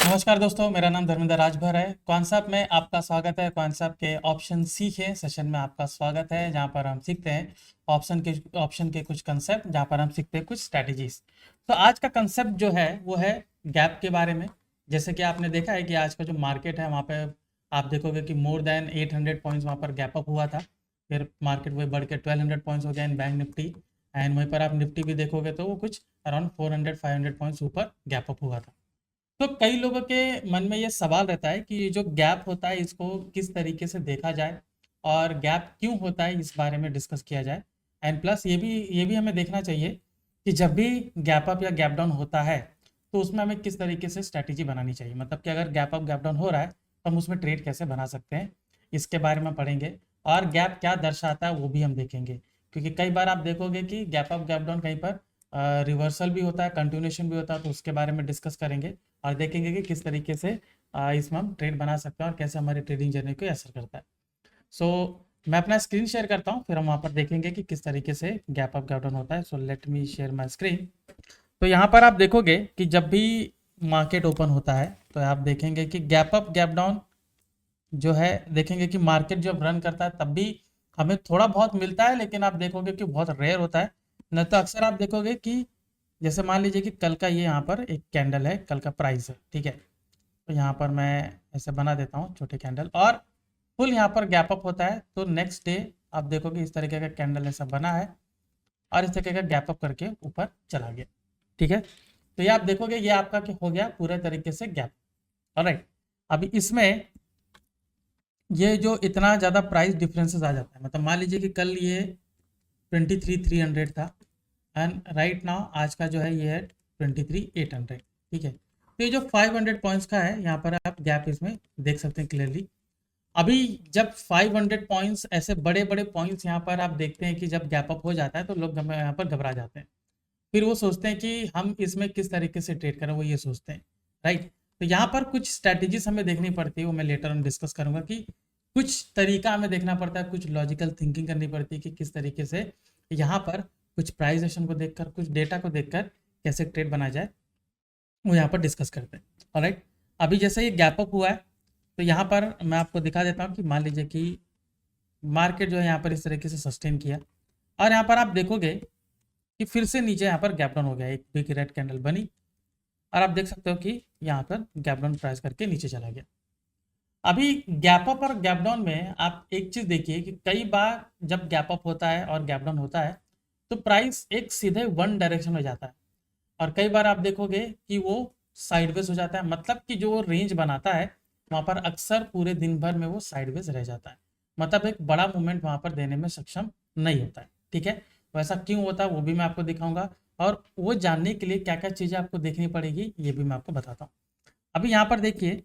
नमस्कार दोस्तों, मेरा नाम धर्मेंद्र राजभर है। कॉन्सेप्ट में आपका स्वागत है। कॉन्सेप्ट के ऑप्शन सीखे सेशन में आपका स्वागत है, जहां पर हम सीखते हैं ऑप्शन के कुछ कंसेप्ट, जहां पर हम सीखते हैं कुछ स्ट्रैटेजीज। तो आज का कंसेप्ट जो है वो है गैप के बारे में। जैसे कि आपने देखा है कि आज का जो मार्केट है वहाँ पे आप देखोगे कि मोर देन 800 पॉइंट्स वहाँ पर गैप अप हुआ था। फिर मार्केट वही बढ़ के 1200 पॉइंट्स हो गया इन बैंक निफ्टी। एंड वहीं पर आप निफ्टी भी देखोगे तो वो कुछ अराउंड 400-500 पॉइंट्स ऊपर गैप अप हुआ था। तो कई लोगों के मन में ये सवाल रहता है कि ये जो गैप होता है इसको किस तरीके से देखा जाए और गैप क्यों होता है, इस बारे में डिस्कस किया जाए। एंड प्लस ये भी हमें देखना चाहिए कि जब भी गैप अप या गैप डाउन होता है तो उसमें हमें किस तरीके से स्ट्रैटेजी बनानी चाहिए। मतलब कि अगर गैप अप गैप डाउन हो रहा है तो हम उसमें ट्रेड कैसे बना सकते हैं, इसके बारे में पढ़ेंगे। और गैप क्या दर्शाता है वो भी हम देखेंगे, क्योंकि कई बार आप देखोगे कि गैप अप गैप डाउन कहीं पर रिवर्सल भी होता है, कंटिन्यूशन भी होता है, तो उसके बारे में डिस्कस करेंगे और देखेंगे कि किस तरीके से इसमें हम ट्रेड बना सकते हैं और कैसे हमारी ट्रेडिंग जर्नी को असर करता है। सो मैं अपना स्क्रीन शेयर करता हूँ, फिर हम वहाँ पर देखेंगे कि किस तरीके से गैप अप गैप डाउन होता है। So let me share my screen. तो यहाँ पर आप देखोगे कि जब भी मार्केट ओपन होता है तो आप देखेंगे कि गैप अप गैप डाउन जो है, देखेंगे कि मार्केट जब रन करता है तब भी हमें थोड़ा बहुत मिलता है, लेकिन आप देखोगे कि बहुत रेयर होता है। न तो अक्सर आप देखोगे कि जैसे मान लीजिए कि कल का ये यहाँ पर एक कैंडल है, कल का प्राइस है, ठीक है। तो यहाँ पर मैं ऐसे बना देता हूँ छोटे कैंडल, और फुल यहाँ पर गैप अप होता है तो नेक्स्ट डे आप देखोगे इस तरीके का कैंडल ऐसा बना है और इस तरीके का गैप अप करके ऊपर चला गया, ठीक है। तो ये आप देखोगे ये आपका क्या हो गया, पूरे तरीके से गैप। ऑलराइट, अभी इसमें ये जो इतना ज़्यादा प्राइस डिफरेंसेस आ जाता है, मतलब मान लीजिए कि कल ये 23,300 था एंड राइट नाउ आज का जो है ये है 23,800, ठीक है। तो ये जो 500 पॉइंट्स का है यहाँ पर आप गैप इसमें देख सकते हैं क्लियरली। अभी जब 500 पॉइंट्स, ऐसे बड़े बड़े पॉइंट्स यहाँ पर आप देखते हैं कि जब गैप अप हो जाता है तो लोग यहाँ पर घबरा जाते हैं। फिर वो सोचते हैं कि हम इसमें किस तरीके से ट्रेड करें, वो ये सोचते हैं, राइट। तो यहाँ पर कुछ स्ट्रैटेजीज हमें देखनी पड़ती है, वो मैं लेटर ऑन डिस्कस करूंगा कि कुछ तरीका हमें देखना पड़ता है, कुछ लॉजिकल थिंकिंग करनी पड़ती है कि किस तरीके से यहाँ पर कुछ प्राइस एक्शन को देखकर, कुछ डेटा को देखकर कैसे ट्रेड बना जाए, वो यहाँ पर डिस्कस करते हैं। ऑलराइट, अभी जैसे ये गैप अप हुआ है तो यहाँ पर मैं आपको दिखा देता हूँ कि मान लीजिए कि मार्केट जो है यहाँ पर इस तरीके से सस्टेन किया और यहाँ पर आप देखोगे कि फिर से नीचे यहाँ पर गैप डाउन हो गया, एक बिग रेड कैंडल बनी और आप देख सकते हो कि यहाँ पर गैप डाउन प्राइस करके नीचे चला गया। अभी गैप अप और गैप डाउन में आप एक चीज देखिए कि कई बार जब गैप अप होता है और गैप डाउन होता है तो प्राइस एक सीधे वन डायरेक्शन में जाता है, और कई बार आप देखोगे कि वो साइडवेज हो जाता है। मतलब कि जो वो रेंज बनाता है वहां पर अक्सर पूरे दिन भर में वो साइडवेज रह जाता है, मतलब एक बड़ा मूवमेंट वहां पर देने में सक्षम नहीं होता है, ठीक है। वैसा क्यों होता है वो भी मैं आपको दिखाऊंगा, और वो जानने के लिए क्या क्या चीजें आपको देखनी पड़ेगी ये भी मैं आपको बताता हूँ। अभी यहाँ पर देखिए,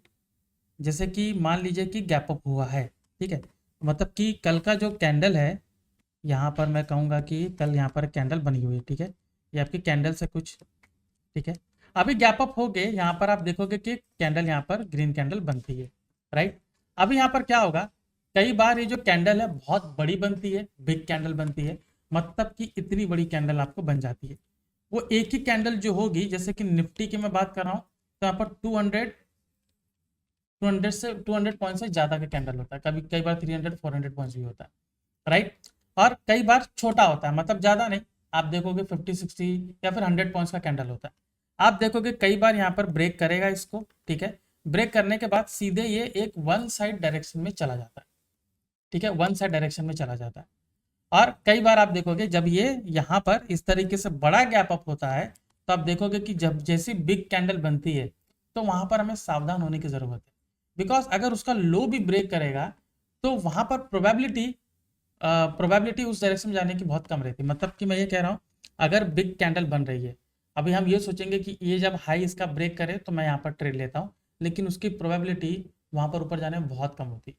जैसे कि मान लीजिए कि गैप अप हुआ है, ठीक है। मतलब कि कल का जो कैंडल है, यहाँ पर मैं कहूँगा कि कल यहाँ पर कैंडल बनी हुई है, ठीक है। ये आपकी कैंडल से कुछ, ठीक है। अभी गैप अप हो गए, यहाँ पर आप देखोगे कि कैंडल यहाँ पर ग्रीन कैंडल बनती है, राइट। अभी यहाँ पर क्या होगा, कई बार ये जो कैंडल है बहुत बड़ी बनती है, बिग कैंडल बनती है, मतलब कि इतनी बड़ी कैंडल आपको बन जाती है। वो एक ही कैंडल जो होगी, जैसे कि निफ्टी की मैं बात कर रहा हूँ, तो यहाँ पर 200 पॉइंट से ज़्यादा का कैंडल होता है, कभी कई बार 300-400 पॉइंट्स भी होता है, राइट। और कई बार छोटा होता है, मतलब ज़्यादा नहीं, आप देखोगे 50-60 या फिर 100 पॉइंट्स का कैंडल होता है। आप देखोगे कई बार यहाँ पर ब्रेक करेगा इसको, ठीक है। ब्रेक करने के बाद सीधे ये एक वन साइड डायरेक्शन में चला जाता है, ठीक है, वन साइड डायरेक्शन में चला जाता है। और कई बार आप देखोगे जब ये यहाँ पर इस तरीके से बड़ा गैप अप होता है तो आप देखोगे कि जब जैसी बिग कैंडल बनती है तो वहां पर हमें सावधान होने की जरूरत है, बिकॉज अगर उसका लो भी ब्रेक करेगा तो वहां पर प्रोबेबिलिटी उस डायरेक्शन में जाने की बहुत कम रहती है। मतलब कि मैं ये कह रहा हूँ, अगर बिग कैंडल बन रही है, अभी हम ये सोचेंगे कि ये जब हाई इसका ब्रेक करे तो मैं यहाँ पर ट्रेड लेता हूँ, लेकिन उसकी प्रोबेबिलिटी वहां पर ऊपर जाने में बहुत कम होती है,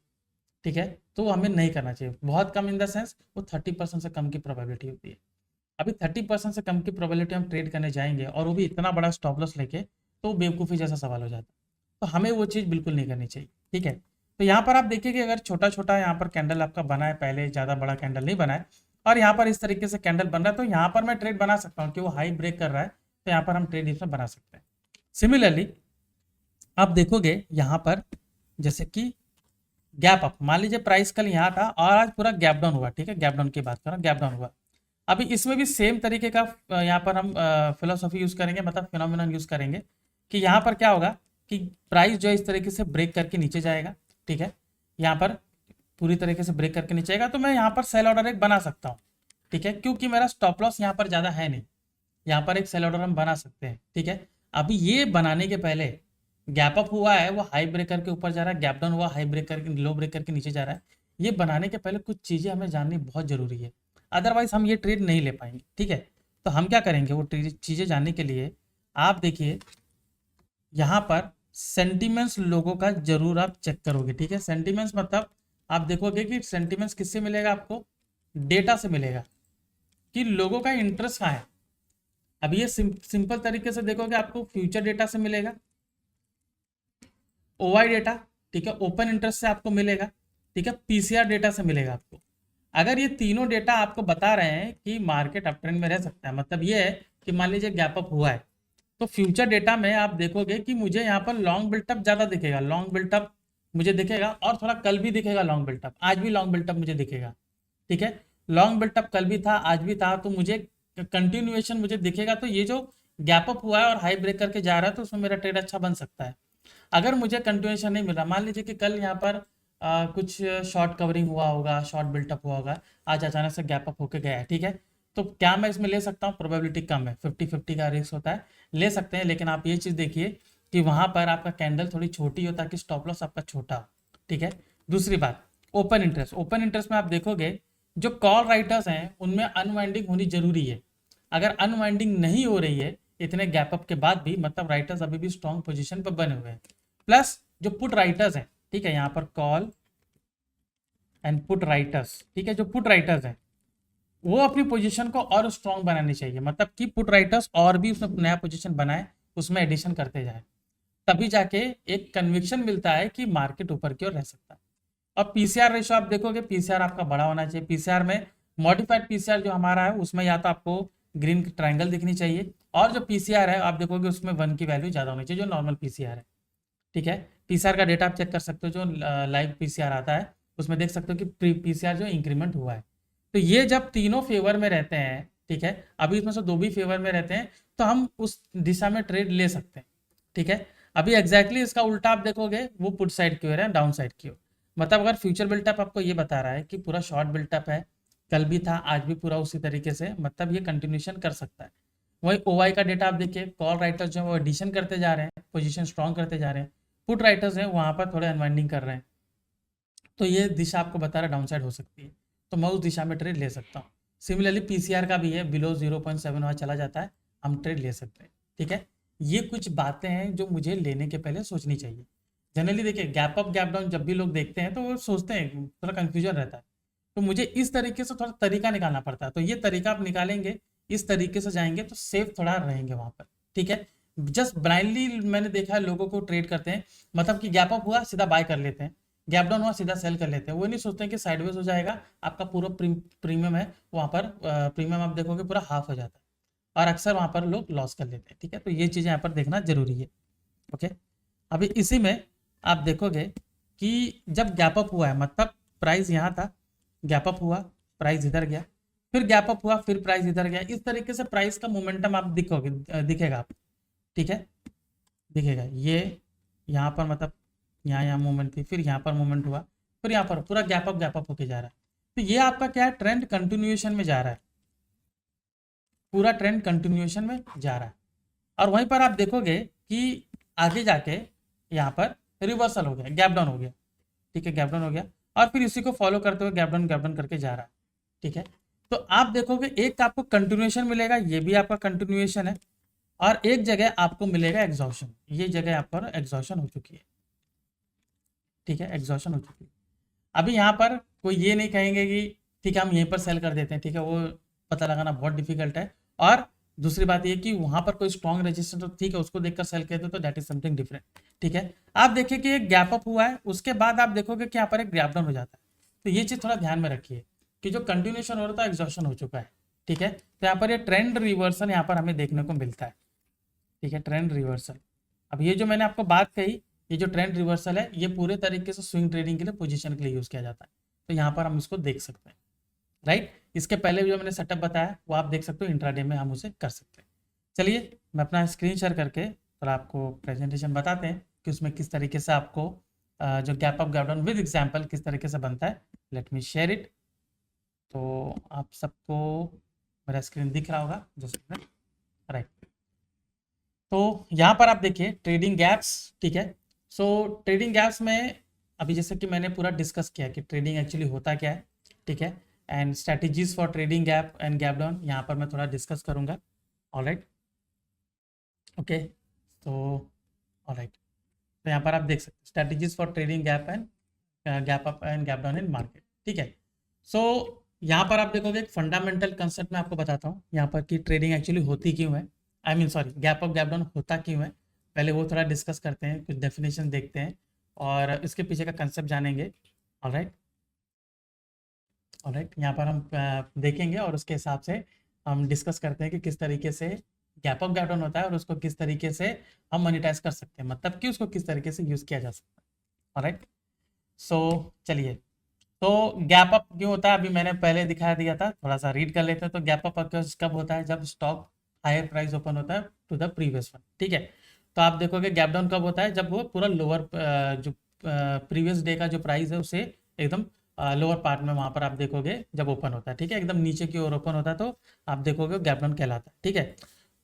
ठीक है। तो वो हमें नहीं करना चाहिए, बहुत कम इन द सेंस वो 30% से कम की प्रोबेबिलिटी होती है। अभी 30% से कम की प्रोबेबिलिटी हम ट्रेड करने जाएंगे और वो भी इतना बड़ा स्टॉप लॉस लेके, तो बेवकूफ़ी जैसा सवाल हो जाता है। तो हमें वो चीज़ बिल्कुल नहीं करनी चाहिए, ठीक है। तो यहाँ पर आप देखिए कि अगर छोटा छोटा यहाँ पर कैंडल आपका बना है, पहले ज़्यादा बड़ा कैंडल नहीं बना है, और यहाँ पर इस तरीके से कैंडल बन रहा है, तो यहाँ पर मैं ट्रेड बना सकता हूँ कि वो हाई ब्रेक कर रहा है, तो यहाँ पर हम ट्रेड इसमें बना सकते हैं। सिमिलरली आप देखोगे यहाँ पर जैसे कि गैप अप, मान लीजिए प्राइस कल यहाँ था और आज पूरा गैप डाउन हुआ, ठीक है, गैप डाउन की बात कर रहा हूँ, गैप डाउन हुआ। अभी इसमें भी सेम तरीके का यहाँ पर हम फिलोसॉफी यूज करेंगे, मतलब फिनोमिनन यूज करेंगे कि यहाँ पर क्या होगा कि प्राइस जो है इस तरीके से ब्रेक करके नीचे जाएगा, ठीक है, यहाँ पर पूरी तरीके से ब्रेक करके नीचे आएगा, तो मैं यहाँ पर सेल ऑर्डर एक बना सकता हूँ, ठीक है, क्योंकि मेरा स्टॉप लॉस यहाँ पर ज़्यादा है नहीं, यहाँ पर एक सेल ऑर्डर हम बना सकते हैं, ठीक है। अभी ये बनाने के पहले गैप अप हुआ है, वो हाई ब्रेकर के ऊपर जा रहा है, गैप डाउन हुआ हाई ब्रेकर के लो ब्रेकर के नीचे जा रहा है, ये बनाने के पहले कुछ चीज़ें हमें जाननी बहुत ज़रूरी है, अदरवाइज हम ये ट्रेड नहीं ले पाएंगे, ठीक है। तो हम क्या करेंगे, वो चीज़ें जानने के लिए आप देखिए यहाँ पर सेंटिमेंट्स लोगों का जरूर आप चेक करोगे, ठीक है। सेंटिमेंट्स मतलब आप देखोगे कि सेंटिमेंट्स किससे मिलेगा, आपको डेटा से मिलेगा कि लोगों का इंटरेस्ट कहाँ है। अब ये सिंपल तरीके से देखोगे आपको फ्यूचर डेटा से मिलेगा, ओवाई डेटा, ठीक है, ओपन इंटरेस्ट से आपको मिलेगा, ठीक है, पीसीआर डेटा से मिलेगा आपको। अगर ये तीनों डेटा आपको बता रहे हैं कि मार्केट अप ट्रेंड में रह सकता है, मतलब ये है कि मान लीजिए गैप अप हुआ है, तो फ्यूचर डेटा में आप देखोगे कि मुझे यहाँ पर लॉन्ग बिल्टअप ज़्यादा दिखेगा, लॉन्ग बिल्टअप मुझे दिखेगा, और थोड़ा कल भी दिखेगा लॉन्ग बिल्टअप, आज भी लॉन्ग बिल्टअप मुझे दिखेगा, ठीक है। लॉन्ग बिल्टअप कल भी था आज भी था, तो मुझे कंटिन्यूएशन मुझे दिखेगा, तो ये जो गैप अप हुआ है और हाई ब्रेक करके जा रहा है, तो उसमें मेरा ट्रेड अच्छा बन सकता है। अगर मुझे कंटिन्यूएशन नहीं मिल रहा, मान लीजिए कि कल यहाँ पर कुछ शॉर्ट कवरिंग हुआ होगा, शॉर्ट बिल्टअप हुआ होगा, आज अचानक से गैप अप होके गया है, ठीक है, तो क्या मैं इसमें ले सकता हूँ, प्रोबेबिलिटी कम है, 50-50 का रिस्क होता है, ले सकते हैं, लेकिन आप ये चीज़ देखिए कि वहाँ पर आपका कैंडल थोड़ी छोटी हो ताकि स्टॉप लॉस आपका छोटा हो, ठीक है। दूसरी बात, ओपन इंटरेस्ट, ओपन इंटरेस्ट में आप देखोगे जो कॉल राइटर्स हैं उनमें अनवाइंडिंग होनी जरूरी है। अगर अनवाइंडिंग नहीं हो रही है इतने गैप अप के बाद भी, मतलब राइटर्स अभी भी स्ट्रॉन्ग पोजीशन पर बने हुए हैं। प्लस जो पुट राइटर्स हैं, ठीक है, यहाँ पर कॉल एंड पुट राइटर्स, ठीक है, जो पुट राइटर्स हैं वो अपनी पोजीशन को और स्ट्रॉन्ग बनानी चाहिए, मतलब कि पुट राइटर्स और भी उसमें नया पोजीशन बनाए, उसमें एडिशन करते जाए, तभी जाके एक कन्विक्शन मिलता है कि मार्केट ऊपर की ओर रह सकता है। अब पीसीआर रेशो आप देखोगे, पीसीआर आपका बड़ा होना चाहिए, पीसीआर में मॉडिफाइड पीसीआर जो हमारा है उसमें या तो आपको ग्रीन ट्रायंगल दिखनी चाहिए, और जो पीसीआर है आप देखोगे उसमें 1 की वैल्यू ज़्यादा होनी चाहिए, जो नॉर्मल पीसीआर है, ठीक है। पीसीआर का डेटा आप चेक कर सकते हो, जो लाइव पीसीआर आता है उसमें देख सकते हो कि पीसीआर जो इंक्रीमेंट हुआ है। तो ये जब तीनों फेवर में रहते हैं, ठीक है, अभी इसमें से 2 भी फेवर में रहते हैं, तो हम उस दिशा में ट्रेड ले सकते हैं, ठीक है। अभी एग्जैक्टली इसका उल्टा आप देखोगे, वो पुट साइड की ओर है, डाउन साइड की ओर, मतलब अगर फ्यूचर बिल्टअप आपको ये बता रहा है कि पूरा शॉर्ट बिल्टअप है, कल भी था आज भी पूरा उसी तरीके से, मतलब ये कंटिन्यूशन कर सकता है। वही ओवाई का डेटा आप देखिए, कॉल राइटर्स जो है वो एडिशन करते जा रहे हैं, पोजीशन स्ट्रॉन्ग करते जा रहे हैं, पुट राइटर्स हैं वहाँ पर थोड़े अनवाइंडिंग कर रहे हैं, तो ये दिशा आपको बता रहा है डाउन साइड हो सकती है, तो मैं उस दिशा में ट्रेड ले सकता हूँ। सिमिलरली पीसीआर का भी है, बिलो 0.7 वहाँ चला जाता है, हम ट्रेड ले सकते हैं, ठीक है। ये कुछ बातें हैं जो मुझे लेने के पहले सोचनी चाहिए। जनरली देखिए गैप अप गैप डाउन जब भी लोग देखते हैं तो वो सोचते हैं, थोड़ा कन्फ्यूजन रहता है, तो मुझे इस तरीके से थोड़ा तरीका निकालना पड़ता है, तो ये तरीका आप निकालेंगे, इस तरीके से जाएंगे तो सेफ थोड़ा रहेंगे वहाँ पर, ठीक है। जस्ट ब्लाइंडली मैंने देखा है लोगों को ट्रेड करते हैं, मतलब कि गैप अप हुआ सीधा बाय कर लेते हैं, गैप डाउन हुआ सीधा सेल कर लेते हैं, वो नहीं सोचते हैं कि साइडवेज हो जाएगा, आपका पूरा प्रीमियम है वहाँ पर, प्रीमियम आप देखोगे पूरा हाफ हो जाता है, और अक्सर वहाँ पर लोग लॉस कर लेते हैं, ठीक है। तो ये चीज़ें यहाँ पर देखना जरूरी है, ओके। अभी इसी में आप देखोगे कि जब गैप अप हुआ है, मतलब प्राइस यहाँ था, गैप अप हुआ, प्राइस इधर गया, फिर गैप अप हुआ, फिर प्राइस इधर गया, इस तरीके से प्राइस का मोमेंटम आप दिखेगा आप, ठीक है, दिखेगा। ये यहाँ पर मतलब यहाँ मूवमेंट थी, फिर यहाँ पर मूवमेंट हुआ, फिर यहाँ पर पूरा गैप अप होके जा रहा है, तो ये आपका क्या है, ट्रेंड कंटिन्यूएशन में जा रहा है, पूरा ट्रेंड कंटिन्यूएशन में जा रहा है। और वहीं पर आप देखोगे कि आगे जाके यहाँ पर रिवर्सल हो गया, गैप डाउन हो गया, ठीक है, गैप डाउन हो गया, और फिर इसी को फॉलो करते हुए गैप डाउन करके जा रहा है, ठीक है। तो आप देखोगे एक आपको कंटिन्यूएशन मिलेगा, ये भी आपका कंटिन्यूएशन है, और एक जगह आपको मिलेगा एग्जॉशन, ये जगह आप पर एग्जॉशन हो चुकी है, ठीक है, एग्जॉशन हो चुकी है। अभी यहाँ पर कोई ये नहीं कहेंगे कि ठीक है हम यहीं पर सेल कर देते हैं, ठीक है, वो पता लगाना बहुत डिफिकल्ट है, और दूसरी बात ये कि वहाँ पर कोई स्ट्रॉन्ग रेजिस्टेंस तो ठीक है उसको देखकर सेल करते तो दैट इज समथिंग डिफरेंट, ठीक है। आप देखिए कि एक गैप अप हुआ है, उसके बाद आप देखोगे कि यहाँ पर एक गैप डाउन हो जाता है, तो ये चीज़ थोड़ा ध्यान में रखिए कि जो कंटिन्यूशन हो रहा था एग्जॉशन हो चुका है, ठीक है। तो यहाँ पर ये ट्रेंड रिवर्सल यहाँ पर हमें देखने को मिलता है, ठीक है, ट्रेंड रिवर्सल, अब ये जो मैंने आपको बात कही, ये जो ट्रेंड रिवर्सल है, ये पूरे तरीके से स्विंग ट्रेडिंग के लिए, पोजीशन के लिए यूज़ किया जाता है। तो यहाँ पर हम इसको देख सकते हैं, राइट। इसके पहले जो मैंने सेटअप बताया वो आप देख सकते हो, इंट्राडे में हम उसे कर सकते हैं। चलिए मैं अपना स्क्रीन शेयर करके थोड़ा आपको प्रेजेंटेशन बताते हैं कि उसमें किस तरीके से आपको जो gap up gap down with example किस तरीके से बनता है। Let me share it. तो आप सबको मेरा स्क्रीन दिख रहा होगा जैसे, राइट। तो यहाँ पर आप देखिए ट्रेडिंग गैप्स, ठीक है। सो ट्रेडिंग गैप्स में अभी जैसे कि मैंने पूरा डिस्कस किया कि ट्रेडिंग एक्चुअली होता क्या है, ठीक है। And strategies for trading gap and gap down यहाँ पर मैं थोड़ा डिस्कस करूँगा। Alright, okay. तो ऑलराइट, तो यहाँ पर आप देख सकते हैं strategies for trading gap and gap up and gap down in market, ठीक है। सो यहाँ पर आप देखोगे एक फंडामेंटल कंसेप्ट मैं आपको बताता हूँ यहाँ पर कि ट्रेडिंग एक्चुअली होती क्यों है, I mean sorry gap up gap down होता क्यों है। पहले वो थोड़ा डिस्कस करते हैं, कुछ डेफिनेशन देखते हैं और इसके पीछे का कंसेप्ट जानेंगे। ऑलराइट, ऑलराइट, यहाँ पर हम देखेंगे और उसके हिसाब से हम डिस्कस करते हैं कि किस तरीके से गैप अप गैप डाउन होता है और उसको किस तरीके से हम मोनेटाइज कर सकते हैं, मतलब कि उसको किस तरीके से यूज़ किया जा सकता है। ऑलराइट, सो चलिए, तो गैप अप क्यों होता है अभी मैंने पहले दिखा दिया था, थोड़ा सा रीड कर लेते हैं। तो गैप अप कब होता है, जब स्टॉक हायर प्राइस ओपन होता है टू द प्रीवियस वन, ठीक है। तो आप देखोगे गैप डाउन कब होता है, जब वो पूरा लोअर जो प्रीवियस डे का जो प्राइस है उसे एकदम लोअर पार्ट में वहां पर आप देखोगे जब ओपन होता है, ठीक है, एकदम नीचे की ओर ओपन होता है, तो आप देखोगे गैप डाउन कहलाता है, ठीक है।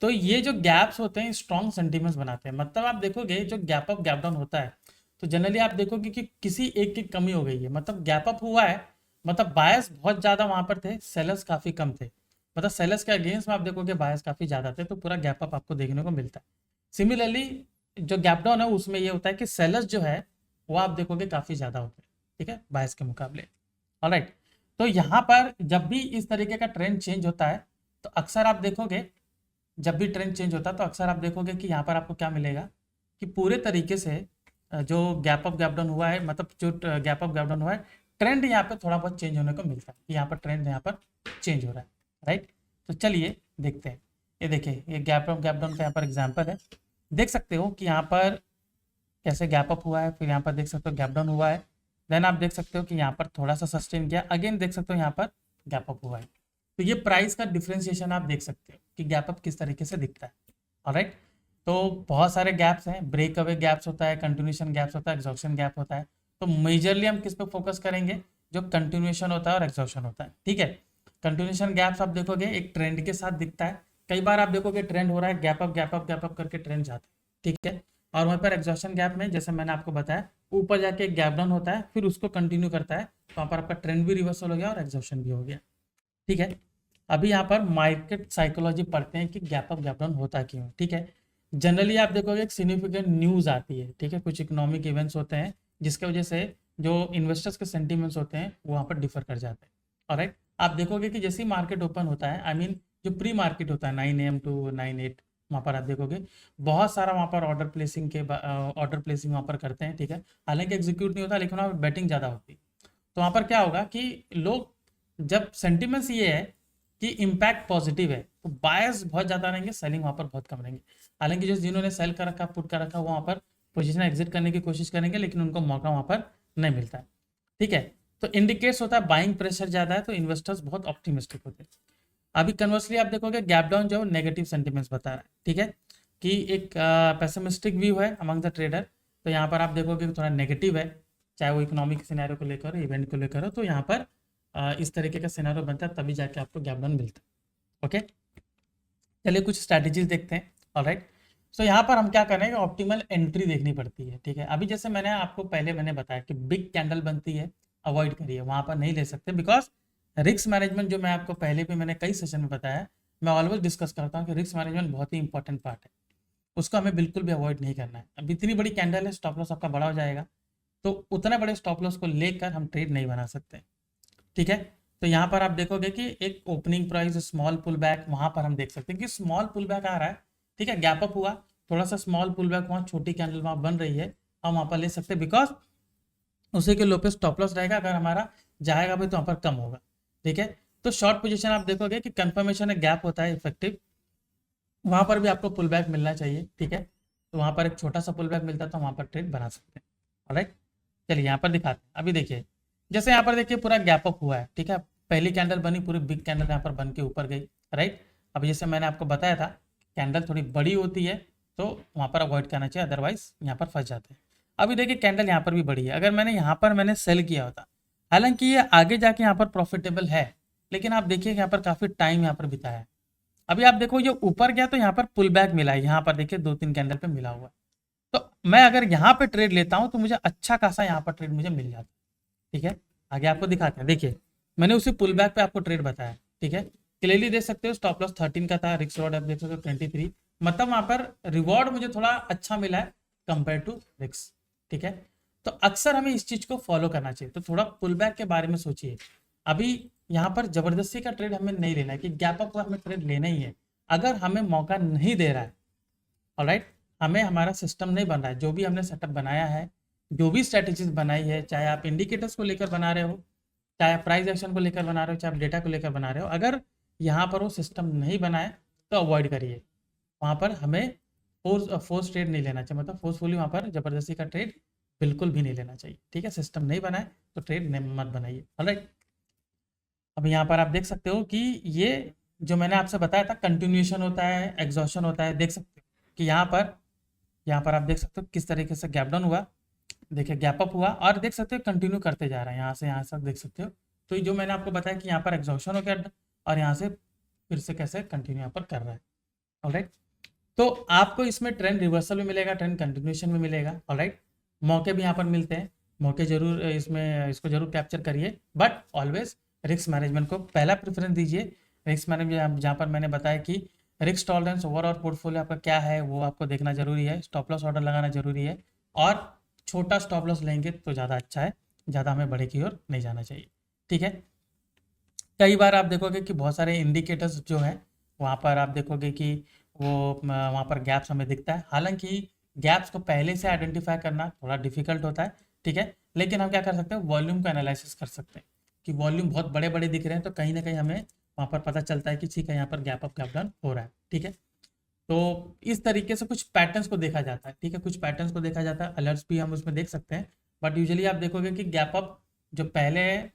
तो ये जो गैप्स होते हैं स्ट्रॉन्ग सेंटीमेंट्स बनाते हैं, मतलब आप देखोगे जो गैप अप गैप डाउन होता है तो जनरली आप देखोगे कि किसी एक की कमी हो गई है, मतलब गैप अप हुआ है, मतलब बायर्स बहुत ज़्यादा वहाँ पर थे, सेलर्स काफ़ी कम थे, मतलब सेलर्स के अगेंस्ट में आप देखोगे बायर्स काफ़ी ज़्यादा थे, तो पूरा गैप अप आपको देखने को मिलता है। सिमिलरली जो गैप डाउन है उसमें ये होता है कि सेलर्स जो है वो आप देखोगे काफ़ी ज़्यादा होते हैं, ठीक है, बायर्स के मुकाबले। ऑलराइट, तो यहाँ पर जब भी इस तरीके का ट्रेंड चेंज होता है तो अक्सर आप देखोगे, जब भी ट्रेंड चेंज होता है तो अक्सर आप देखोगे कि यहाँ पर आपको क्या मिलेगा कि पूरे तरीके से जो गैप अप गैप डाउन हुआ है, मतलब जो गैप अप गैप डाउन हुआ है, ट्रेंड यहाँ पे थोड़ा बहुत चेंज होने को मिलता है, यहाँ पर ट्रेंड यहाँ पर चेंज हो रहा है, राइट। तो चलिए देखते हैं, ये देखिए ये गैप अप गैप डाउन का यहाँ पर एग्जाम्पल है, देख सकते हो कि यहाँ पर कैसे गैप अप हुआ है, फिर यहाँ पर देख सकते हो गैप डाउन हुआ है, देन आप देख सकते हो कि यहाँ पर थोड़ा सा सस्टेन किया, अगेन देख सकते हो यहाँ पर गैप अप हुआ है। तो ये प्राइस का डिफ्रेंशिएशन आप देख सकते हो कि गैप अप किस तरीके से दिखता है। ऑलराइट, तो बहुत सारे गैप्स हैं, ब्रेक अवे गैप्स होता है, कंटिन्यूशन गैप्स होता है, एग्जॉर्शन गैप होता है। तो मेजरली हम किस पे फोकस करेंगे, जो कंटिन्यूशन होता है और एग्जॉर्शन होता है, ठीक है। कंटिन्यूशन गैप्स आप देखोगे एक ट्रेंड के साथ दिखता है, कई बार आप देखोगे ट्रेंड हो रहा है, gap up gap up gap up करके ट्रेंड जाता है, ठीक है। और वहाँ पर एग्जॉर्शन गैप में जैसे मैंने आपको बताया ऊपर जाके एक गैप डाउन होता है, फिर उसको कंटिन्यू करता है, तो वहाँ पर आपका ट्रेंड भी रिवर्सल हो गया और एग्जॉर्शन भी हो गया, ठीक है। अभी यहाँ पर मार्केट साइकोलॉजी पढ़ते हैं कि गैप अप गैप डाउन होता क्यों, ठीक है। जनरली आप देखोगे एक सिग्निफिकेंट न्यूज़ आती है, ठीक है, कुछ इकोनॉमिक इवेंट्स होते हैं जिसके वजह से जो इन्वेस्टर्स के सेंटीमेंट्स होते हैं वो वहाँ पर डिफर कर जाते हैं। ऑलराइट, आप देखोगे कि जैसे ही मार्केट ओपन होता है, आई मीन जो प्री मार्केट होता है 9 AM टू 9 8, वहाँ पर आप देखोगे बहुत सारा वहाँ पर ऑर्डर प्लेसिंग वहाँ पर करते हैं, ठीक है। हालांकि एग्जीक्यूट नहीं होता लेकिन वहाँ पर बैटिंग ज़्यादा होती है। तो वहाँ पर क्या होगा कि लोग, जब सेंटिमेंट्स ये है कि इम्पैक्ट पॉजिटिव है तो बायर्स बहुत ज़्यादा रहेंगे, सेलिंग वहाँ पर बहुत कम रहेंगे। हालांकि जो जिन्होंने सेल कर रखा पुट कर रखा वो वहाँ पर पोजीशन एग्जिट करने की कोशिश करेंगे लेकिन उनको मौका वहाँ पर नहीं मिलता है, ठीक है। तो इंडिकेट्स होता है बाइंग प्रेशर ज़्यादा है तो इन्वेस्टर्स बहुत ऑप्टिमिस्टिक होते हैं। अभी कन्वर्सली आप देखोगे गैप डाउन जो नेगेटिव सेंटिमेंट्स बता रहा है, ठीक है, कि एक पेसिमिस्टिक व्यू है अमंग द ट्रेडर। तो यहाँ पर आप देखोगे थोड़ा नेगेटिव है, चाहे वो इकोनॉमिक सिनेरियो को लेकर हो, इवेंट को लेकर हो, तो यहाँ पर इस तरीके का सिनेरियो बनता है तभी जाके आपको गैप डाउन मिलता है। ओके, चलिए कुछ स्ट्रैटेजीज देखते हैं। ऑलराइट, सो यहाँ पर हम क्या करेंगे, ऑप्टिमल एंट्री देखनी पड़ती है, ठीक है। अभी जैसे मैंने आपको पहले मैंने बताया कि बिग कैंडल बनती है, अवॉइड करिए, वहाँ पर नहीं ले सकते, बिकॉज रिस्क मैनेजमेंट जो मैं आपको पहले भी मैंने कई सेशन में बताया, मैं ऑलवेज डिस्कस करता हूँ कि रिस्क मैनेजमेंट बहुत ही इंपॉर्टेंट पार्ट है, उसको हमें बिल्कुल भी अवॉइड नहीं करना है। अब इतनी बड़ी कैंडल है, स्टॉप लॉस आपका बड़ा हो जाएगा, तो उतने बड़े स्टॉप लॉस को लेकर हम ट्रेड नहीं बना सकते, ठीक है। तो यहाँ पर आप देखोगे कि एक opening price small pull back, वहां पर हम देख सकते हैं कि स्मॉल पुल बैक आ रहा है, ठीक है, गैप अप हुआ, थोड़ा सा स्मॉल पुल बैक, वहाँ छोटी कैंडल वहाँ बन रही है, हम वहाँ पर ले सकते हैं, बिकॉज उसी के लो पे स्टॉप लॉस रहेगा, अगर हमारा जाएगा भी तो वहाँ पर कम होगा, ठीक है। तो शॉर्ट पोजीशन आप देखोगे कि कंफर्मेशन है, गैप होता है इफेक्टिव, वहाँ पर भी आपको पुल बैक मिलना चाहिए, ठीक है। तो वहाँ पर एक छोटा सा पुल बैक मिलता है, तो वहाँ पर ट्रेड बना सकते हैं। ऑलराइट, चलिए यहाँ पर दिखाते हैं। अभी देखिए, जैसे यहाँ पर देखिए पूरा गैप अप हुआ है, ठीक है, पहली कैंडल बनी, पूरी बिग कैंडल यहाँ पर बन के ऊपर गई, राइट। अब जैसे मैंने आपको बताया था, कैंडल थोड़ी बड़ी होती है तो वहाँ पर अवॉइड करना चाहिए, अदरवाइज यहाँ पर फंस जाते हैं। अभी देखिए कैंडल यहाँ पर भी बड़ी है, अगर मैंने यहाँ पर सेल किया होता, हालांकि ये आगे जाके यहाँ पर प्रॉफिटेबल है, लेकिन आप देखिए यहाँ पर काफ़ी टाइम यहाँ पर बिताया है। अभी आप देखो ये ऊपर गया तो यहाँ पर पुल बैक मिला है, यहाँ पर देखिए 2-3 कैंडल पे मिला हुआ है। तो मैं अगर यहाँ पे ट्रेड लेता हूँ तो मुझे अच्छा खासा यहाँ पर ट्रेड मुझे मिल जाता है, ठीक है। आगे आपको दिखाते हैं, देखिए मैंने उसी पुल बैक पे आपको ट्रेड बताया, ठीक है। क्लियरली देख सकते हो स्टॉप लॉस 13 का था, रिस्क रिवॉर्ड आप देख सकते हो 23, मतलब वहाँ पर रिवॉर्ड मुझे थोड़ा अच्छा मिला है कंपेयर टू रिस्क, ठीक है। तो अक्सर हमें इस चीज को फॉलो करना चाहिए। तो थोड़ा पुल बैक के बारे में सोचिए। अभी यहाँ पर जबरदस्ती का ट्रेड हमें नहीं लेना है कि गैप अप हमें ट्रेड लेना ही है, अगर हमें मौका नहीं दे रहा है, ऑलराइट, हमें हमारा सिस्टम नहीं बन रहा है, जो भी हमने सेटअप बनाया है, जो भी स्ट्रेटेजीज बनाई है, चाहे आप इंडिकेटर्स को लेकर बना रहे हो, चाहे आप प्राइस एक्शन को लेकर बना रहे हो, चाहे आप डेटा को लेकर बना रहे हो, अगर यहाँ पर वो सिस्टम नहीं बनाए तो अवॉइड करिए। वहाँ पर हमें फोर्स ट्रेड नहीं लेना चाहिए, मतलब फोर्सफुली वहाँ पर जबरदस्ती का ट्रेड बिल्कुल भी नहीं लेना चाहिए, ठीक है। सिस्टम नहीं बनाए तो ट्रेड मत बनाइए, ऑलराइट। अब यहाँ पर आप देख सकते हो कि ये जो मैंने आपसे बताया था कंटिन्यूएशन होता है, एग्जॉशन होता है, देख सकते हो कि यहाँ पर आप देख सकते हो किस तरीके से गैप डाउन हुआ, देखिए गैप अप हुआ, और देख सकते हो कंटिन्यू करते जा रहा है यहाँ से यहाँ तक, देख सकते हो। तो ये जो मैंने आपको बताया कि यहाँ पर एग्जॉशन हो गया और यहाँ से फिर से कैसे कंटिन्यू यहाँ पर कर रहा है, ऑलराइट। तो आपको इसमें ट्रेंड रिवर्सल भी मिलेगा, ट्रेंड कंटिन्यूएशन भी मिलेगा, ऑलराइट। मौके भी यहाँ पर मिलते हैं, मौके जरूर इसमें इसको जरूर कैप्चर करिए, बट ऑलवेज रिस्क मैनेजमेंट को पहला प्रेफरेंस दीजिए। रिस्क मैनेजमेंट जहाँ पर मैंने बताया कि रिस्क टॉलरेंस ओवरऑल पोर्टफोलियो आपका क्या है वो आपको देखना जरूरी है, स्टॉप लॉस ऑर्डर लगाना जरूरी है, और छोटा स्टॉप लॉस लेंगे तो ज़्यादा अच्छा है, ज़्यादा हमें बड़े की ओर नहीं जाना चाहिए, ठीक है। कई बार आप देखोगे कि बहुत सारे इंडिकेटर्स जो हैं वहाँ पर आप देखोगे कि वो वहाँ पर गैप्स हमें दिखता है, हालांकि गैप्स को पहले से आइडेंटिफाई करना थोड़ा डिफिकल्ट होता है, ठीक है। लेकिन हम क्या कर सकते हैं, वॉल्यूम को एनालिसिस कर सकते हैं कि वॉल्यूम बहुत बड़े बड़े दिख रहे हैं तो कहीं ना कहीं हमें वहाँ पर पता चलता है कि ठीक है यहाँ पर गैप अप गैप डाउन हो रहा है, ठीक है। तो इस तरीके से कुछ पैटर्न्स को देखा जाता है, ठीक है, कुछ पैटर्न्स को देखा जाता है, अलर्ट्स भी हम उसमें देख सकते हैं, बट यूजुअली आप देखोगे कि गैप अप जो पहले है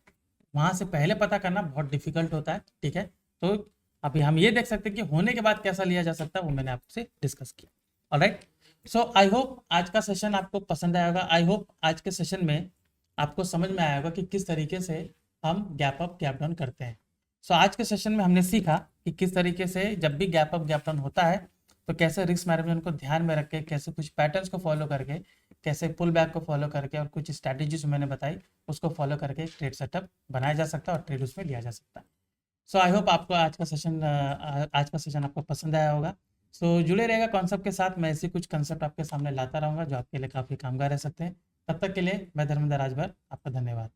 वहाँ से पहले पता करना बहुत डिफिकल्ट होता है, ठीक है। तो अभी हम ये देख सकते हैं कि होने के बाद कैसा लिया जा सकता है, वो मैंने आपसे डिस्कस किया, ऑलराइट। सो आई होप आज का सेशन आपको पसंद आया होगा, आई होप आज के सेशन में आपको समझ में आया होगा कि किस तरीके से हम गैप अप गैप डाउन करते हैं। सो आज के सेशन में हमने सीखा कि किस तरीके से जब भी गैप अप गैप डाउन होता है तो कैसे रिस्क मैनेजमेंट को ध्यान में रख के, कैसे कुछ पैटर्न्स को फॉलो करके, कैसे पुल बैक को फॉलो करके, और कुछ स्ट्रैटेजीज मैंने बताई उसको फॉलो करके ट्रेड सेटअप बनाया जा सकता है और ट्रेड उसमें लिया जा सकता है। सो आई होप आपको आज का सेशन आपको पसंद आया होगा। सो जुड़े रहेगा कॉन्सेप्ट के साथ, मैं ऐसे कुछ कंसेप्ट आपके सामने लाता रहूँगा जो आपके लिए काफ़ी कामगार रह सकते हैं। तब तक के लिए मैं धर्मेंद्र राजभर, आपका धन्यवाद।